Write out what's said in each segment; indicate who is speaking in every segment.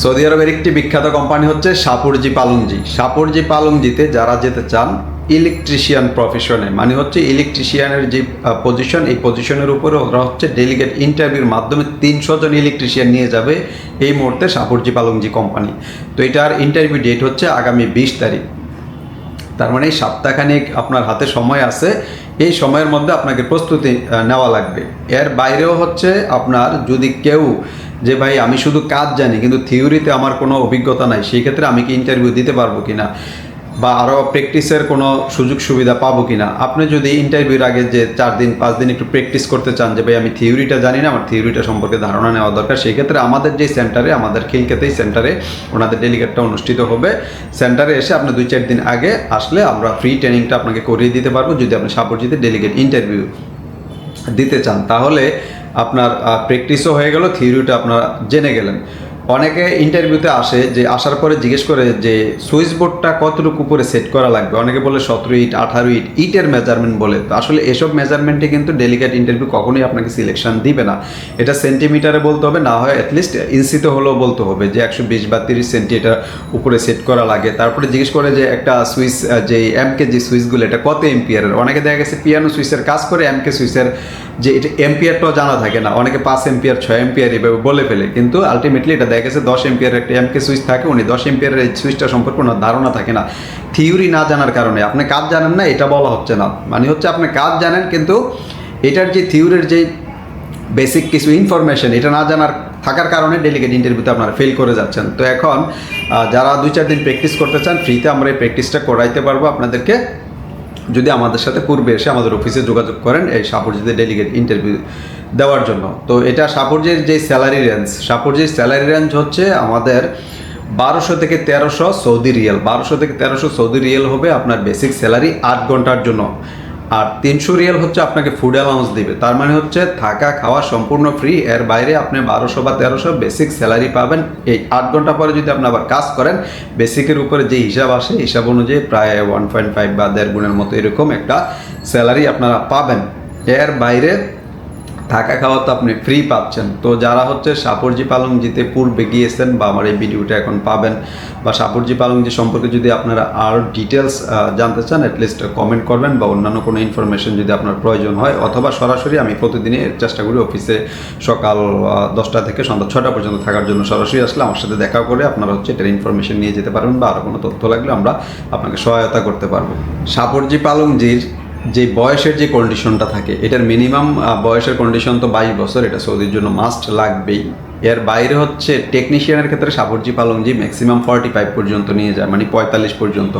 Speaker 1: Saudi আরবের একটি বিখ্যাত কোম্পানি হচ্ছে শাপুরজি পালংজি। শাপুরজি পালংজিতে যারা যেতে চান ইলেকট্রিশিয়ান প্রফেশনে, মানে হচ্ছে ইলেকট্রিশিয়ানের যে পজিশন, এই পজিশনের উপরে ওরা হচ্ছে ডেলিগেট ইন্টারভিউর মাধ্যমে 300 জন ইলেকট্রিশিয়ান নিয়ে যাবে এই মুহূর্তে শাপুরজি পালংজি কোম্পানি। তো এটার ইন্টারভিউ ডেট হচ্ছে আগামী 20 তারিখ। তার মানে এই সপ্তাহখানেক আপনার হাতে সময় আছে, এই সময়ের মধ্যে আপনাকে প্রস্তুতি নেওয়া লাগবে। এর বাইরেও হচ্ছে আপনার যদি কেউ যে ভাই আমি শুধু কাজ জানি কিন্তু থিওরিতে আমার কোনো অভিজ্ঞতা নাই, সেই ক্ষেত্রে আমি কি ইন্টারভিউ দিতে পারবো কিনা বা আরও প্র্যাকটিসের কোনো সুযোগ সুবিধা পাবো কিনা, আপনি যদি ইন্টারভিউর আগে যে 4 দিন 5 দিন একটু প্র্যাকটিস করতে চান যে ভাই আমি থিওরিটা জানি না, আমার থিওরিটা সম্পর্কে ধারণা নেওয়া দরকার, সেই ক্ষেত্রে আমাদের যে সেন্টারে, আমাদের খিলকেতেই সেন্টারে ওনাদের ডেলিগেটটা অনুষ্ঠিত হবে। সেন্টারে এসে আপনি 2-4 দিন আগে আসলে আমরা ফ্রি ট্রেনিংটা আপনাকে করিয়ে দিতে পারবো। যদি আপনি শাপুরজিতে ডেলিগেট ইন্টারভিউ দিতে চান তাহলে আপনার প্র্যাকটিসও হয়ে গেল, থিওরিটা আপনারা জেনে গেলেন। অনেকে ইন্টারভিউতে আসে, যে আসার পরে জিজ্ঞেস করে যে সুইচ বোর্ডটা কতটুকু উপরে সেট করা লাগবে, অনেকে বলে 17 ইট 18 ইট, ইটের মেজারমেন্ট বলে। তো আসলে এসব মেজারমেন্টে কিন্তু ডেলিগেট ইন্টারভিউ কখনোই আপনাকে সিলেকশন দিবে না। এটা সেন্টিমিটারে বলতে হবে, না হয় অ্যাটলিস্ট ইঞ্চিতে হলেও বলতে হবে যে 120 বা 30 সেন্টি এটা উপরে সেট করা লাগে। তারপরে জিজ্ঞেস করে যে একটা সুইচ, যে এমকে যে সুইচগুলো এটা কত এম্পিয়ারের, অনেকে দেখা গেছে পিয়ানো সুইচের কাজ করে, এমকে সুইচের যে এটা এম্পিয়ারটাও জানা থাকে না, অনেকে 5 এম্পিয়ার 6 এম্পিয়ার এভাবে বলে ফেলে, কিন্তু আলটিমেটলি এটা দেখা গেছে 10 এম্পিয়ার একটা এমকে সুইচ থাকে, উনি 10 এম্পিয়ারের এই সুইচটা সম্পর্কে ওনার ধারণা থাকে না। থিওরি না জানার কারণে আপনি কাজ জানেন না এটা বলা হচ্ছে না, মানে হচ্ছে আপনি কাজ জানেন কিন্তু এটার যে থিওরির যে বেসিক কিছু ইনফরমেশন এটা না জানার থাকার কারণে ডেলিগেট ইন্টারভিউতে আপনারা ফেল করে যাচ্ছেন। তো এখন যারা 2-4 দিন প্র্যাকটিস করতে চান, ফ্রিতে আমরা এই প্র্যাকটিসটা করাইতে পারবো আপনাদেরকে, যদি আমাদের সাথে পূর্বে এসে আমাদের অফিসে যোগাযোগ করেন এই শাপুরজিতে ডেলিগেট ইন্টারভিউ দেওয়ার জন্য। তো এটা শাপুরজির যে স্যালারি রেঞ্জ, শাপুরজির স্যালারি রেঞ্জ হচ্ছে আমাদের 1200 থেকে 1300 সৌদি রিয়েল, 1200 থেকে 1300 সৌদি রিয়েল হবে আপনার বেসিক স্যালারি 8 ঘন্টার জন্য। আর 300 রিয়েল হচ্ছে আপনাকে ফুড অ্যালাউন্স দিবে, তার মানে হচ্ছে থাকা খাওয়া সম্পূর্ণ ফ্রি। এর বাইরে আপনি 1200 বা 1300 বেসিক স্যালারি পাবেন। এই 8 ঘন্টা পরে যদি আপনি আবার কাজ করেন, বেসিকের উপরে যে হিসাব আসে হিসাব অনুযায়ী প্রায় 1.5 বা 1.5 গুণের মতো এরকম একটা স্যালারি আপনারা পাবেন। এর বাইরে থাকা খাওয়া তো আপনি ফ্রি পাচ্ছেন। তো যারা হচ্ছে শাপুরজি পালংজিতে পূর্বে গিয়েছেন বা আমার এই ভিডিওটা এখন পাবেন, বা শাপুরজি পালংজি সম্পর্কে যদি আপনারা আরও ডিটেলস জানতে চান, অ্যাটলিস্ট কমেন্ট করবেন, বা অন্যান্য কোনো ইনফরমেশন যদি আপনার প্রয়োজন হয়, অথবা সরাসরি আমি প্রতিদিনই চেষ্টা করি অফিসে সকাল 10টা থেকে সন্ধ্যা 6টা পর্যন্ত থাকার জন্য। সরাসরি আসলে আমার সাথে দেখা করে আপনারা হচ্ছে এটার ইনফরমেশন নিয়ে যেতে পারবেন, বা আরও কোনো তথ্য লাগলে আমরা আপনাকে সহায়তা করতে পারবো। শাপুরজি পালংজির যে বয়সের যে কন্ডিশনটা থাকে, এটার মিনিমাম বয়সের কন্ডিশন তো 22 বছর, এটা সৌদির জন্য মাস্ট লাগবেই। এর বাইরে হচ্ছে টেকনিশিয়ানের ক্ষেত্রে শাপুরজি পালংজি ম্যাক্সিমাম 45 পর্যন্ত নিয়ে যায়, মানে 45 পর্যন্ত।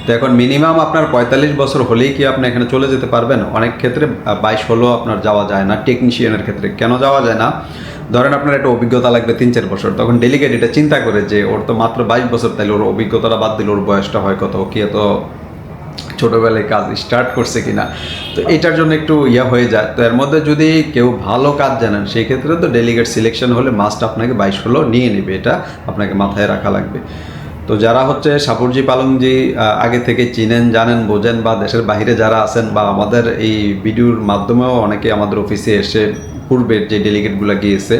Speaker 1: তো এখন মিনিমাম আপনার 45 বছর হলেই কি আপনি এখানে চলে যেতে পারবেন? অনেক ক্ষেত্রে 22 হলেও আপনার যাওয়া যায় না টেকনিশিয়ানের ক্ষেত্রে। কেন যাওয়া যায় না? ধরেন আপনার একটা অভিজ্ঞতা লাগবে 3-4 বছর, তখন ডেলিগেট এটা চিন্তা করে যে ওর তো মাত্র 22 বছর, তাইলে ওর অভিজ্ঞতাটা বাদ দিলে ওর বয়সটা হয় কত, কি এত ছোটোবেলায় কাজ স্টার্ট করছে কিনা। তো এটার জন্য একটু হয়ে যায়। তো এর মধ্যে যদি কেউ ভালো কাজ জানেন, সেই ক্ষেত্রে তো ডেলিগেট সিলেকশন হলে মাস্ট আপনাকে 22 হলেও নিয়ে নেবে, এটা আপনাকে মাথায় রাখা লাগবে। তো যারা হচ্ছে শাপুরজি পালংজি আগে থেকে চিনেন, জানেন, বোঝেন, বা দেশের বাইরে যারা আছেন, বা আমাদের এই ভিডিওর মাধ্যমেও অনেকে আমাদের অফিসে এসে পূর্বের যে ডেলিগেটগুলো গিয়েছে,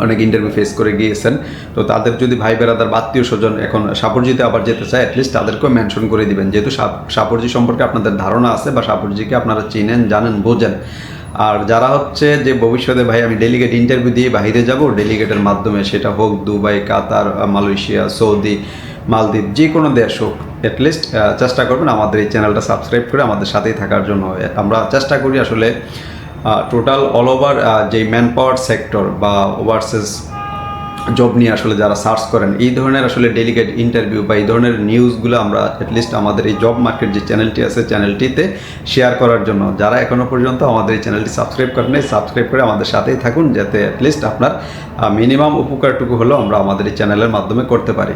Speaker 1: অনেক ইন্টারভিউ ফেস করে গিয়েছেন, তো তাদের যদি ভাই বেরাদার বা আত্মীয় স্বজন এখন শাপুরজিতে আবার যেতে চায়, অ্যাটলিস্ট তাদেরকেও মেনশন করে দিবেন, যেহেতু শাপুরজি সম্পর্কে আপনাদের ধারণা আছে বা শাপুরজিকে আপনারা চিনেন, জানেন, বোঝেন। আর যারা হচ্ছে যে ভবিষ্যতে ভাই আমি ডেলিগেট ইন্টারভিউ দিয়ে বাইরে যাব, ডেলিগেটের মাধ্যমে, সেটা হোক দুবাই, কাতার, মালয়েশিয়া, সৌদি, মালদ্বীপ, যে কোনো দেশ হোক, অ্যাটলিস্ট চেষ্টা করবেন আমাদের এই চ্যানেলটা সাবস্ক্রাইব করে আমাদের সাথেই থাকার জন্য। আমরা চেষ্টা করি আসলে টোটাল অল ওভার যে ম্যান পাওয়ার সেক্টর বা ওভারসিজ জব নিয়ে আসলে যারা সার্চ করেন, এই ধরনের আসলে ডেলিগেট ইন্টারভিউ বা এই ধরনের নিউজগুলো আমরা অ্যাটলিস্ট আমাদের এই জব মার্কেট যে চ্যানেলটি আছে, চ্যানেলটিতে শেয়ার করার জন্য। যারা এখনও পর্যন্ত আমাদের এই চ্যানেলটি সাবস্ক্রাইব করেন নাই, সাবস্ক্রাইব করে আমাদের সাথেই থাকুন, যাতে অ্যাটলিস্ট আপনার মিনিমাম উপকারটুকু হলেও আমরা আমাদের এই চ্যানেলের মাধ্যমে করতে পারি।